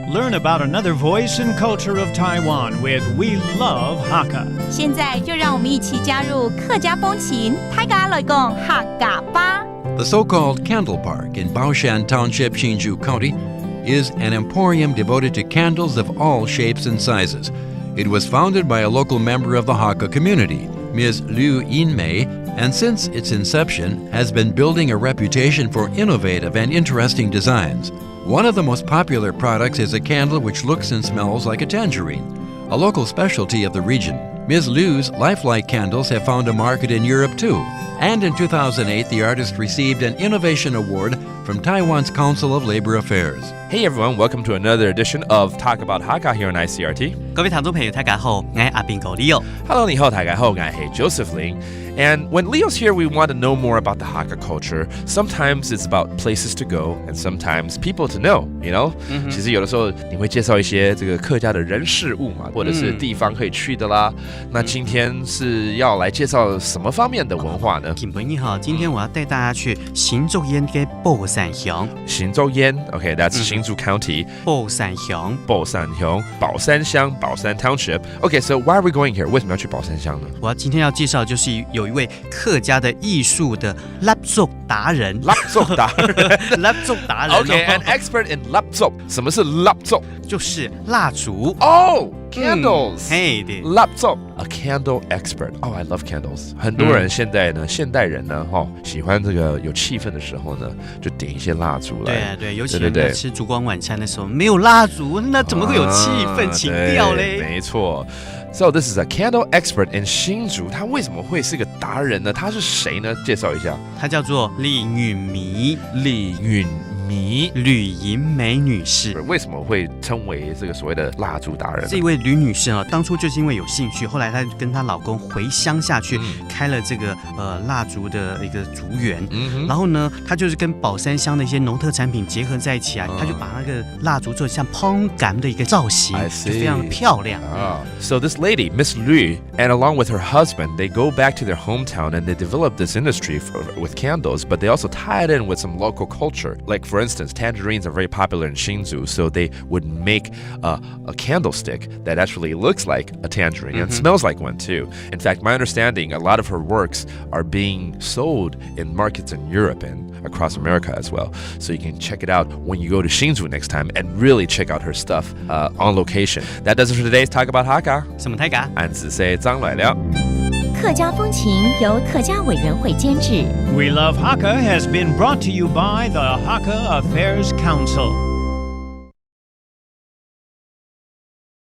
Learn about another voice and culture of Taiwan with We Love Hakka. 现在就让我们一起加入客家风情，大家来讲客家吧。The so-called Candle Park in Baoshan Township, Hsinchu County, is an emporium devoted to candles of all shapes and sizes. It was founded by a local member of the Hakka community, Ms. Liu Yinmei, and since its inception has been building a reputation for innovative and interesting designs. One of the most popular products is a candle which looks and smells like a tangerine, a local specialty of the region. Ms. Liu's lifelike candles have found a market in Europe too. And in 2008, the artist received an Innovation Award from Taiwan's Council of Labor Affairs. Hey everyone, welcome to another edition of Talk About Hakka here on ICRT. 各位聽眾朋友，大家好，我係阿邊個 Leo。Hello, 你好，大家好，我係 Joseph Ling. And when Leo's here, we want to know more about the Hakka culture. Sometimes it's about places to go, and sometimes people to know. You know, 其實有的時候你會介紹一些這個客家的人事物嘛，或者是地方可以去的啦。那今天是要來介紹什麼方面的文化呢？金朋友好，今天我要帶大家去新竹縣嘅寶山鄉。新竹縣 ，OK, that's 新竹 County. 寶山鄉，寶山鄉，寶山鄉，寶山 Township. Okay, so why are we going here? 為什麼要去寶山鄉呢？我今天要介紹就是有一位客家的藝術的蠟燭達人。蠟燭達人，蠟燭達人。Okay, an expert in 蠟燭。什麼是蠟燭？就是蠟燭。Oh, candles. 嘿，對。蠟燭 ，a candle expert. Oh, I love candles. 很多人現代人呢，喜歡這個有氣氛的時候呢，就點一些蠟燭來。對，尤其我們吃燭光晚餐的時候，沒有蠟燭，那怎麼會有氣氛情調嘞？沒錯。So this is a candle expert in 新竹。他為什麼會是個達人呢？他是誰呢？介紹一下。他叫做李允迷。呂銀梅女士。為什麼會稱為這個所謂的蠟燭達人？這位呂女士啊，當初就是因為有興趣，後來她跟她老公回鄉下去，開了這個蠟燭的一個竹園。然後呢，她就是跟寶山鄉的一些農特產品結合在一起啊，她就把那個蠟燭做像烹感的一個造型，就非常的漂亮。So this lady, Miss Liu, and along with her husband, they go back to their hometown and they develop this industry with candles, but they also tie it in with some local culture. Like for instance, tangerines are very popular in Hsinchu, so they would make a candlestick that actually looks like a tangerine and smells like one too. In fact, my understanding, a lot of her works are being sold in markets in Europe and across America as well. So you can check it out when you go to Hsinchu next time and really check out her stuff on location. That does it for today's Talk About Hakka. 什麼泰嘎？俺只識張來了。客家風情由客家委員會監製。 We Love Hakka has been brought to you by the Hakka Affairs Council.